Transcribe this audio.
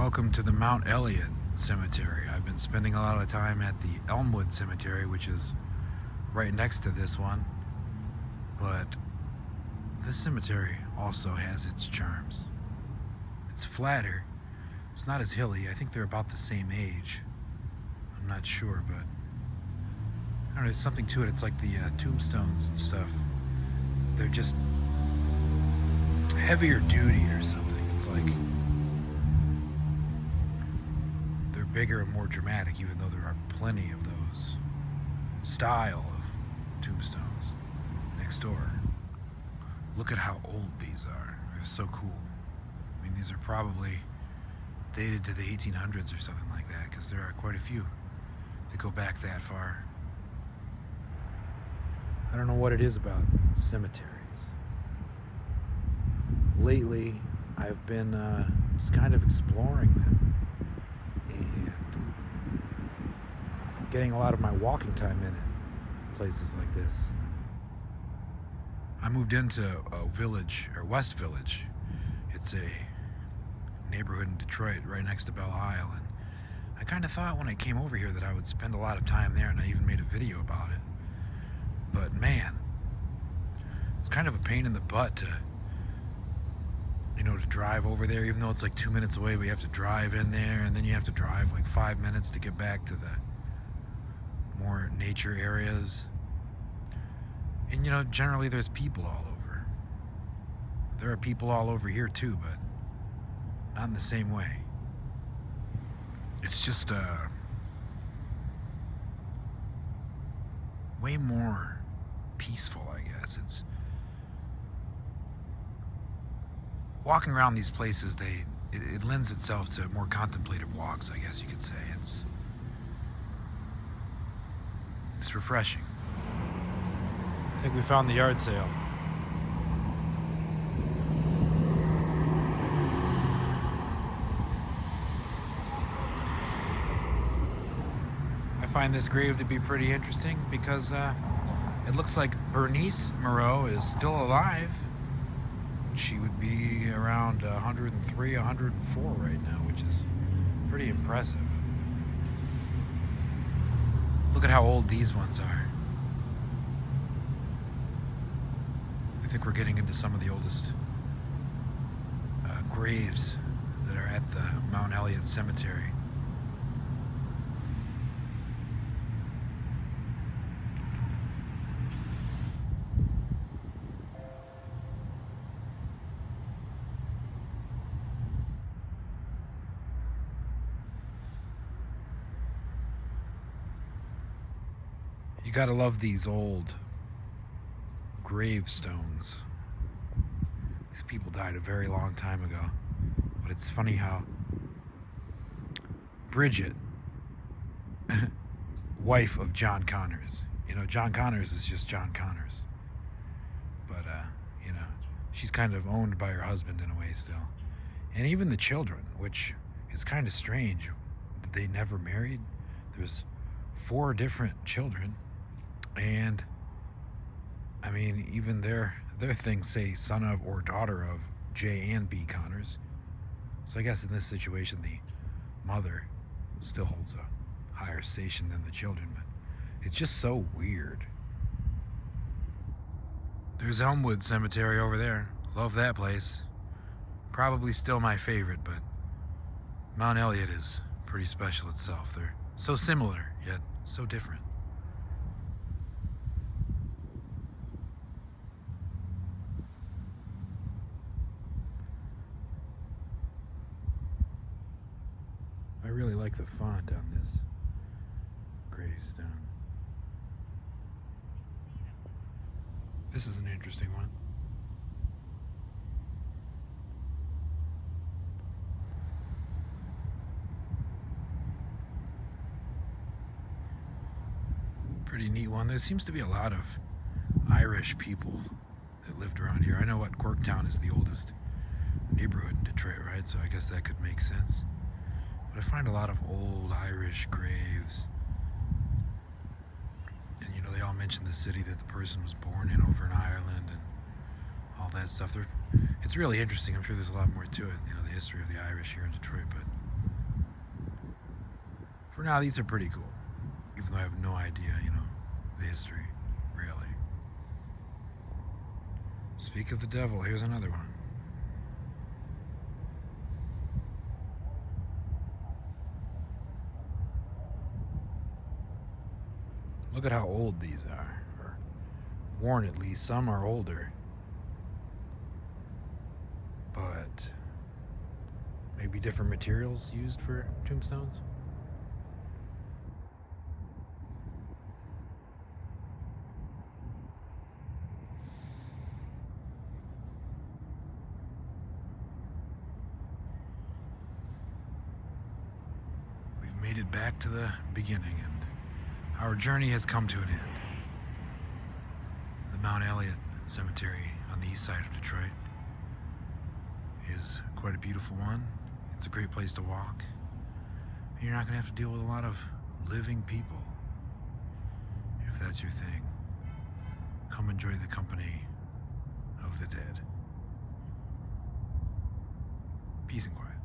Welcome to the Mount Elliott Cemetery. I've been spending a lot of time at the Elmwood Cemetery, which is right next to this one. But this cemetery also has its charms. It's flatter. It's not as hilly. I think they're about the same age. I'm not sure, but I don't know, there's something to it. It's like the tombstones and stuff. They're just heavier duty or something. It's like they're bigger and more dramatic, even though there are plenty of those style of tombstones next door. Look at how old these are. They're so cool. I mean, these are probably dated to the 1800s or something like that, because there are quite a few that go back that far. I don't know what it is about cemeteries. Lately, I've been just kind of exploring them and getting a lot of my walking time in it, places like this. I moved into a village, or West Village. It's a neighborhood in Detroit right next to Belle Isle, and I kind of thought when I came over here that I would spend a lot of time there, and I even made a video about it. But man, it's kind of a pain in the butt to drive over there, even though it's like 2 minutes away. We have to drive in there, and then you have to drive like 5 minutes to get back to the more nature areas. And generally there's people all over. There are people all over here too, but not in the same way. It's just way more peaceful, I guess. It's walking around these places, it lends itself to more contemplative walks, I guess you could say. It's refreshing. I think we found the yard sale. I find this grave to be pretty interesting because it looks like Bernice Moreau is still alive. She would be around 103, 104 right now, which is pretty impressive. Look at how old these ones are. I think we're getting into some of the oldest graves that are at the Mount Elliott Cemetery. You gotta love these old gravestones. These people died a very long time ago. But it's funny how Bridget, wife of John Connors, John Connors is just John Connors. But, she's kind of owned by her husband in a way still. And even the children, which is kind of strange. They never married. There's 4 different children. And I mean, even their things say son of or daughter of J and B Connors. So I guess in this situation, the mother still holds a higher station than the children, but it's just so weird. There's Elmwood Cemetery over there. Love that place. Probably still my favorite, but Mount Elliott is pretty special itself. They're so similar, yet so different. I really like the font on this gravestone. This is an interesting one. Pretty neat one. There seems to be a lot of Irish people that lived around here. I know what Corktown is the oldest neighborhood in Detroit, right? So I guess that could make sense. But I find a lot of old Irish graves. And they all mention the city that the person was born in over in Ireland and all all that stuff. It's really interesting. I'm sure there's a lot more to it, you know, the history of the Irish here in Detroit, but For now, these are pretty cool, even though I have no idea, the history, really. Speak of the devil, here's another one. Look at how old these are, or worn at least. Some are older. But maybe different materials used for tombstones? We've made it back to the beginning, and our journey has come to an end. The Mount Elliott Cemetery on the east side of Detroit is quite a beautiful one. It's a great place to walk. And you're not going to have to deal with a lot of living people. If that's your thing, come enjoy the company of the dead. Peace and quiet.